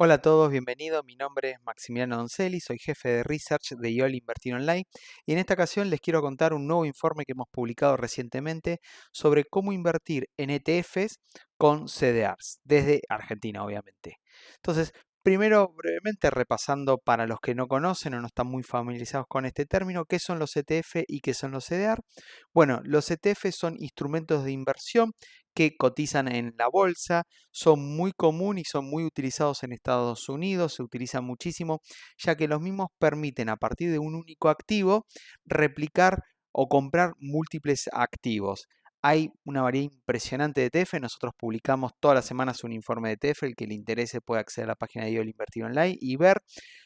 Hola a todos, bienvenidos. Mi nombre es Maximiliano Doncelli, soy jefe de Research de IOL Invertir Online y en esta ocasión les quiero contar un nuevo informe que hemos publicado recientemente sobre cómo invertir en ETFs con CDRs, desde Argentina obviamente. Entonces, primero brevemente repasando para los que no conocen o no están muy familiarizados con este término, ¿qué son los ETF y qué son los CDR? Bueno, los ETF son instrumentos de inversión que cotizan en la bolsa, son muy comunes y son muy utilizados en Estados Unidos, se utilizan muchísimo, ya que los mismos permiten a partir de un único activo replicar o comprar múltiples activos. Hay una variedad impresionante de ETF, nosotros publicamos todas las semanas un informe de ETF, el que le interese puede acceder a la página de IOL Invertir Online y ver.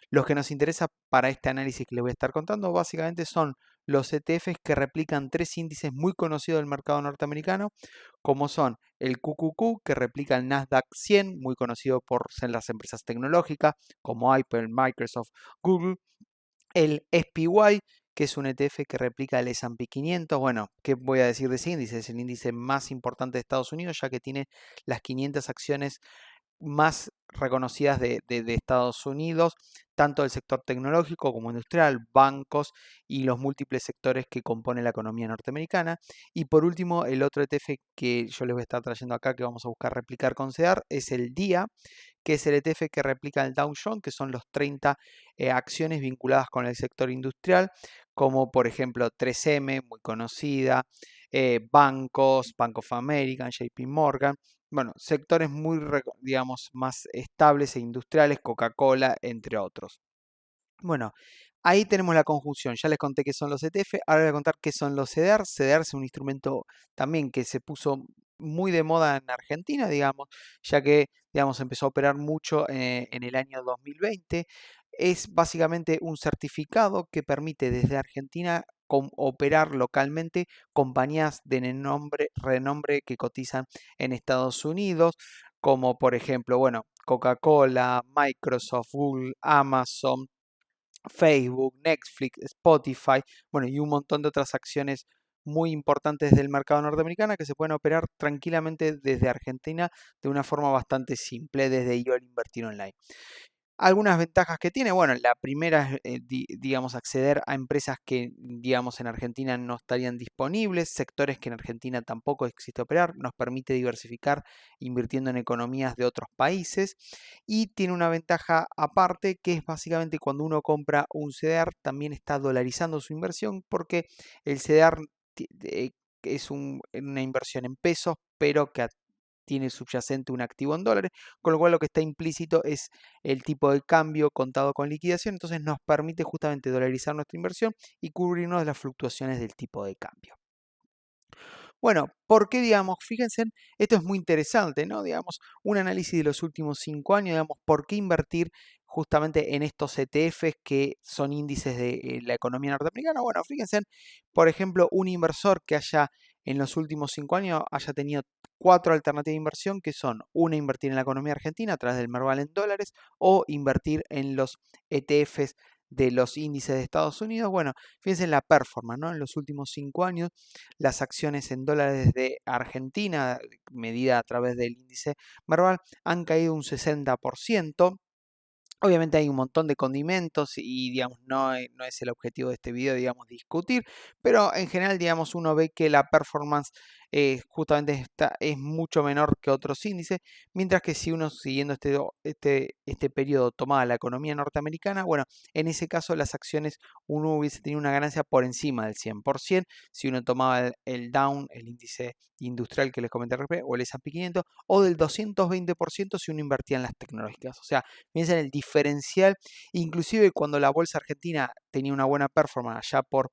Los que nos interesa para este análisis que les voy a estar contando básicamente son los ETFs que replican tres índices muy conocidos del mercado norteamericano, como son el QQQ, que replica el Nasdaq 100, muy conocido por ser las empresas tecnológicas como Apple, Microsoft, Google, el SPY, que es un ETF que replica el S&P 500. Bueno, ¿qué voy a decir de ese índice? Es el índice más importante de Estados Unidos, ya que tiene las 500 acciones más reconocidas de Estados Unidos, tanto del sector tecnológico como industrial, bancos y los múltiples sectores que componen la economía norteamericana. Y por último, el otro ETF que yo les voy a estar trayendo acá, que vamos a buscar replicar con CEDAR, es el DIA, que es el ETF que replica el Dow Jones, que son los 30 acciones vinculadas con el sector industrial, como por ejemplo 3M, muy conocida, bancos, Bank of America, JP Morgan, bueno, sectores muy, digamos, más estables e industriales, Coca-Cola, entre otros. Bueno, ahí tenemos la conjunción. Ya les conté qué son los ETF, ahora les voy a contar qué son los CDR. CDR es un instrumento también que se puso muy de moda en Argentina, digamos, ya que, digamos, empezó a operar mucho en el año 2020. Es básicamente un certificado que permite desde Argentina operar localmente compañías de renombre que cotizan en Estados Unidos, como por ejemplo, bueno, Coca-Cola, Microsoft, Google, Amazon, Facebook, Netflix, Spotify, bueno, y un montón de otras acciones muy importantes del mercado norteamericano que se pueden operar tranquilamente desde Argentina de una forma bastante simple desde IOL Invertir Online. Algunas ventajas que tiene, bueno, la primera es, digamos, acceder a empresas que, digamos, en Argentina no estarían disponibles, sectores que en Argentina tampoco existe operar, nos permite diversificar invirtiendo en economías de otros países y tiene una ventaja aparte que es básicamente cuando uno compra un CDR también está dolarizando su inversión porque el CDR es una inversión en pesos, pero que tiene subyacente un activo en dólares, con lo cual lo que está implícito es el tipo de cambio contado con liquidación, entonces nos permite justamente dolarizar nuestra inversión y cubrirnos de las fluctuaciones del tipo de cambio. Bueno, ¿por qué, digamos? Fíjense, esto es muy interesante, ¿no? Digamos, un análisis de los últimos 5 años, digamos, ¿por qué invertir justamente en estos ETFs que son índices de la economía norteamericana? Bueno, fíjense, por ejemplo, un inversor que haya en los últimos 5 años haya tenido 4 alternativas de inversión, que son una, invertir en la economía argentina a través del Merval en dólares o invertir en los ETFs de los índices de Estados Unidos. Bueno, fíjense en la performance, ¿no? En los últimos 5 años las acciones en dólares de Argentina, medida a través del índice Merval, han caído un 60%. Obviamente hay un montón de condimentos y digamos no es el objetivo de este video, digamos, discutir, pero en general, digamos, uno ve que la performance justamente es mucho menor que otros índices, mientras que si uno siguiendo este periodo tomaba la economía norteamericana, bueno, en ese caso las acciones uno hubiese tenido una ganancia por encima del 100%, si uno tomaba el Dow, el índice industrial que les comenté o el S&P 500, o del 220% si uno invertía en las tecnológicas. O sea, piensa en el diferencial, inclusive cuando la bolsa argentina tenía una buena performance allá por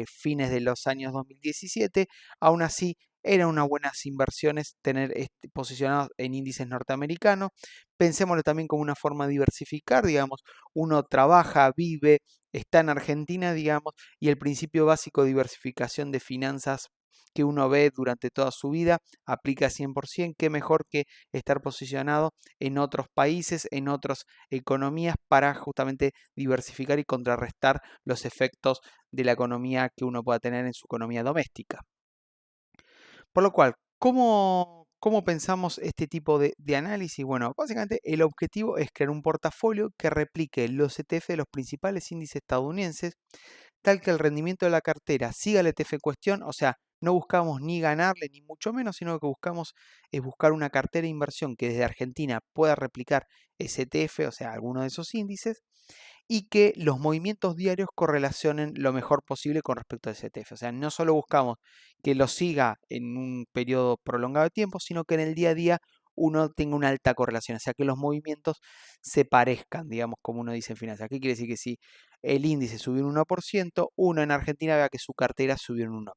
fines de los años 2017, aún así eran unas buenas inversiones tener posicionados en índices norteamericanos. Pensémoslo también como una forma de diversificar, digamos, uno trabaja, vive, está en Argentina, digamos, y el principio básico de diversificación de finanzas que uno ve durante toda su vida aplica 100%, qué mejor que estar posicionado en otros países, en otras economías para justamente diversificar y contrarrestar los efectos de la economía que uno pueda tener en su economía doméstica. Por lo cual, ¿cómo ¿Cómo pensamos este tipo de análisis? Bueno, básicamente el objetivo es crear un portafolio que replique los ETF de los principales índices estadounidenses, tal que el rendimiento de la cartera siga el ETF en cuestión, o sea, no buscamos ni ganarle ni mucho menos, sino que buscamos es buscar una cartera de inversión que desde Argentina pueda replicar ese ETF, o sea, alguno de esos índices, y que los movimientos diarios correlacionen lo mejor posible con respecto a ese ETF. O sea, no solo buscamos que lo siga en un periodo prolongado de tiempo, sino que en el día a día uno tenga una alta correlación, o sea, que los movimientos se parezcan, digamos, como uno dice en finanzas. ¿Qué quiere decir? Que si el índice subió un 1%, uno en Argentina vea que su cartera subió un 1%.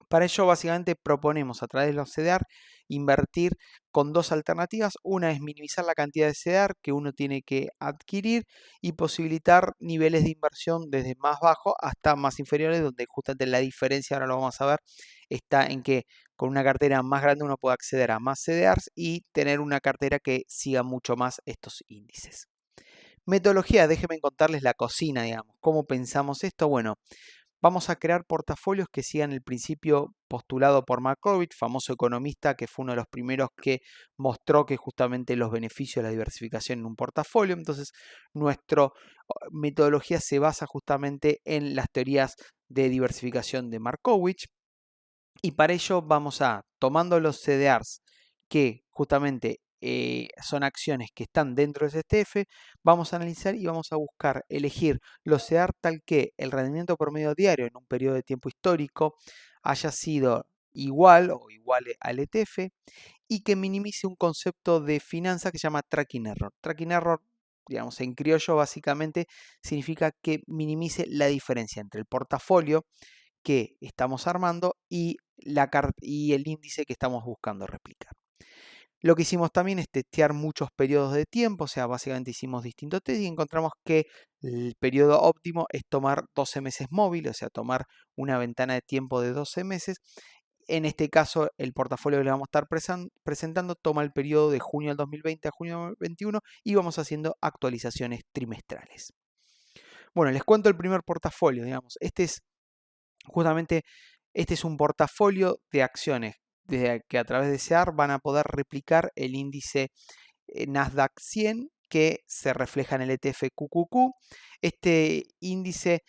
Para ello, básicamente proponemos a través de los CDR invertir con dos alternativas. Una es minimizar la cantidad de CDR que uno tiene que adquirir y posibilitar niveles de inversión desde más bajos hasta más inferiores, donde justamente la diferencia, ahora lo vamos a ver, está en que con una cartera más grande uno puede acceder a más CDRs y tener una cartera que siga mucho más estos índices. Metodología, déjenme contarles la cocina, digamos. ¿Cómo pensamos esto? Bueno, vamos a crear portafolios que sigan el principio postulado por Markowitz, famoso economista que fue uno de los primeros que mostró que justamente los beneficios de la diversificación en un portafolio. Entonces, nuestra metodología se basa justamente en las teorías de diversificación de Markowitz. Y para ello vamos a, tomando los CDRs que justamente son acciones que están dentro de ese ETF, vamos a analizar y vamos a buscar elegir los CDR tal que el rendimiento promedio diario en un periodo de tiempo histórico haya sido igual o igual al ETF y que minimice un concepto de finanza que se llama tracking error. Tracking error, digamos, en criollo básicamente significa que minimice la diferencia entre el portafolio que estamos armando y el índice que estamos buscando replicar. Lo que hicimos también es testear muchos periodos de tiempo, o sea, básicamente hicimos distintos test y encontramos que el periodo óptimo es tomar 12 meses móvil, o sea, tomar una ventana de tiempo de 12 meses. En este caso, el portafolio que le vamos a estar presentando toma el periodo de junio del 2020 a junio del 2021 y vamos haciendo actualizaciones trimestrales. Bueno, les cuento el primer portafolio, digamos. Justamente este es un portafolio de acciones que a través de SEAR van a poder replicar el índice Nasdaq 100 que se refleja en el ETF QQQ. Este índice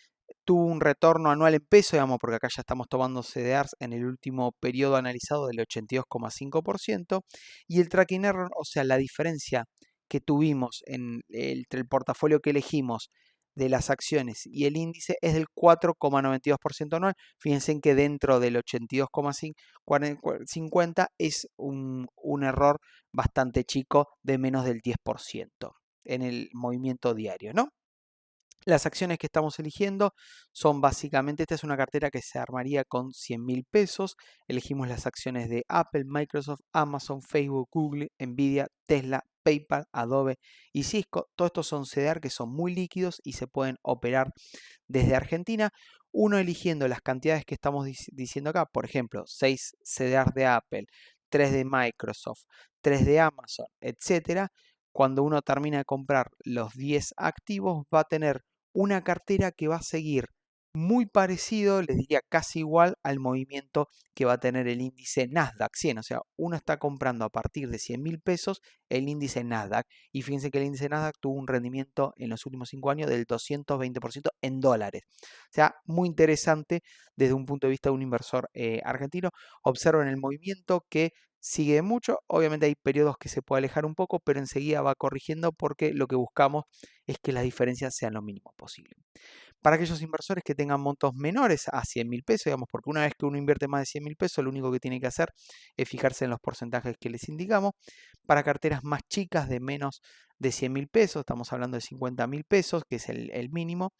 tuvo un retorno anual en peso, digamos, porque acá ya estamos tomando CDRs en el último periodo analizado del 82,5%, y el tracking error, o sea, la diferencia que tuvimos entre el portafolio que elegimos de las acciones y el índice es del 4,92% anual. Fíjense en que dentro del 82,50 es un error bastante chico de menos del 10% en el movimiento diario, ¿no? Las acciones que estamos eligiendo son básicamente, esta es una cartera que se armaría con 100.000 pesos. Elegimos las acciones de Apple, Microsoft, Amazon, Facebook, Google, Nvidia, Tesla, PayPal, Adobe y Cisco. Todos estos son CDR que son muy líquidos y se pueden operar desde Argentina. Uno eligiendo las cantidades que estamos diciendo acá, por ejemplo, 6 CDR de Apple, 3 de Microsoft, 3 de Amazon, etcétera. Cuando uno termina de comprar los 10 activos, va a tener una cartera que va a seguir muy parecido, les diría casi igual al movimiento que va a tener el índice Nasdaq 100. O sea, uno está comprando a partir de 100.000 pesos el índice Nasdaq. Y fíjense que el índice Nasdaq tuvo un rendimiento en los últimos 5 años del 220% en dólares. O sea, muy interesante desde un punto de vista de un inversor argentino. Observen el movimiento que sigue mucho. Obviamente hay periodos que se puede alejar un poco, pero enseguida va corrigiendo porque lo que buscamos es que las diferencias sean lo mínimo posible. Para aquellos inversores que tengan montos menores a 100.000 pesos, digamos, porque una vez que uno invierte más de 100.000 pesos, lo único que tiene que hacer es fijarse en los porcentajes que les indicamos. Para carteras más chicas de menos de 100.000 pesos, estamos hablando de 50.000 pesos, que es el mínimo,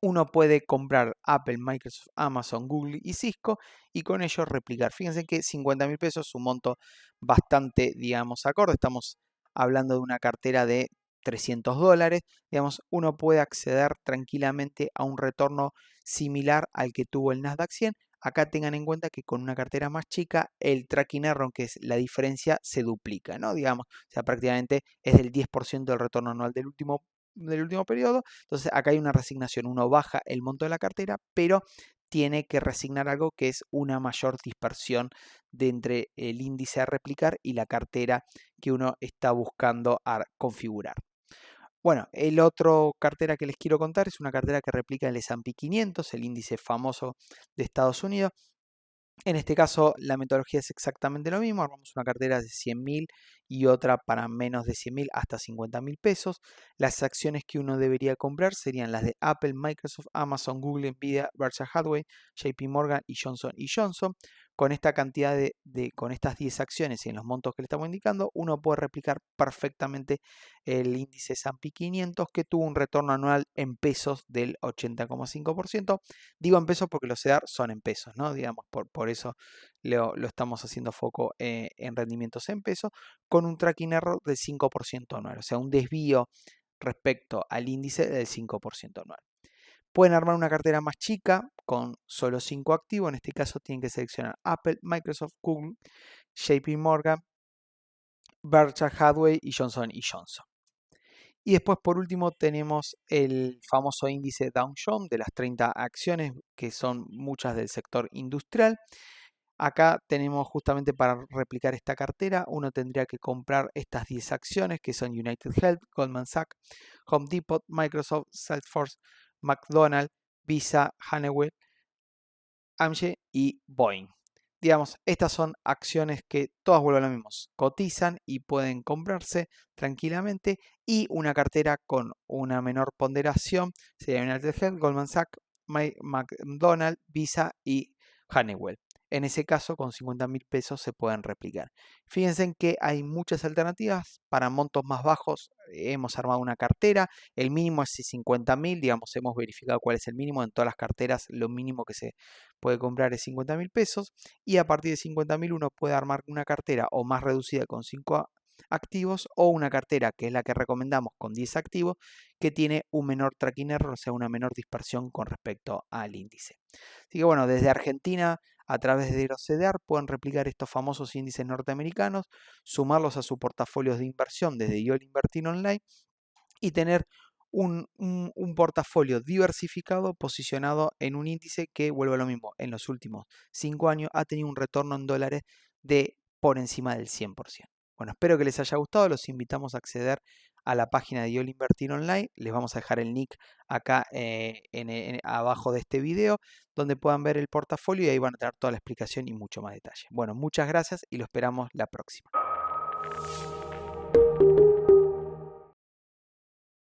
uno puede comprar Apple, Microsoft, Amazon, Google y Cisco y con ello replicar. Fíjense que 50.000 pesos es un monto bastante, digamos, acorde. Estamos hablando de una cartera de 300 dólares. Digamos, uno puede acceder tranquilamente a un retorno similar al que tuvo el Nasdaq 100. Acá tengan en cuenta que con una cartera más chica, el tracking error, que es la diferencia, se duplica, ¿no? Digamos, o sea, prácticamente es del 10% del retorno anual del último periodo. Entonces acá hay una resignación, uno baja el monto de la cartera, pero tiene que resignar algo que es una mayor dispersión de entre el índice a replicar y la cartera que uno está buscando configurar. Bueno, el otro cartera que les quiero contar es una cartera que replica el S&P 500, el índice famoso de Estados Unidos. En este caso, la metodología es exactamente lo mismo. Armamos una cartera de 100.000 y otra para menos de 100.000 hasta 50.000 pesos. Las acciones que uno debería comprar serían las de Apple, Microsoft, Amazon, Google, Nvidia, Berkshire Hathaway, JP Morgan y Johnson Johnson. Con esta cantidad con estas 10 acciones y en los montos que le estamos indicando, uno puede replicar perfectamente el índice S&P 500 que tuvo un retorno anual en pesos del 80,5%. Digo en pesos porque los CEDAR son en pesos, ¿no? Digamos, por eso lo estamos haciendo foco en rendimientos en pesos, con un tracking error del 5% anual, o sea, un desvío respecto al índice del 5% anual. Pueden armar una cartera más chica con solo 5 activos. En este caso tienen que seleccionar Apple, Microsoft, Google, JP Morgan, Berkshire Hathaway y Johnson Johnson. Y después, por último, tenemos el famoso índice Dow Jones de las 30 acciones, que son muchas del sector industrial. Acá tenemos justamente para replicar esta cartera, uno tendría que comprar estas 10 acciones, que son United Health, Goldman Sachs, Home Depot, Microsoft, Salesforce, McDonald's, Visa, Honeywell, AMG y Boeing. Digamos, estas son acciones que todas vuelven a lo mismo, cotizan y pueden comprarse tranquilamente, y una cartera con una menor ponderación sería United Health, Goldman Sachs, McDonald's, Visa y Honeywell. En ese caso, con 50.000 pesos se pueden replicar. Fíjense en que hay muchas alternativas. Para montos más bajos hemos armado una cartera. El mínimo es 50.000, digamos, hemos verificado cuál es el mínimo. En todas las carteras lo mínimo que se puede comprar es 50.000 pesos. Y a partir de 50.000 uno puede armar una cartera o más reducida con 5 activos, o una cartera que es la que recomendamos con 10 activos, que tiene un menor tracking error, o sea, una menor dispersión con respecto al índice. Así que bueno, desde Argentina, a través de los CDR, pueden replicar estos famosos índices norteamericanos, sumarlos a su portafolio de inversión desde YOL Invertir Online y tener un portafolio diversificado posicionado en un índice que, vuelvo a lo mismo, en los últimos 5 años ha tenido un retorno en dólares de por encima del 100%. Bueno, espero que les haya gustado. Los invitamos a acceder a la página de YOL Invertir Online. Les vamos a dejar el link acá abajo de este video, donde puedan ver el portafolio y ahí van a tener toda la explicación y mucho más detalle. Bueno, muchas gracias y lo esperamos la próxima.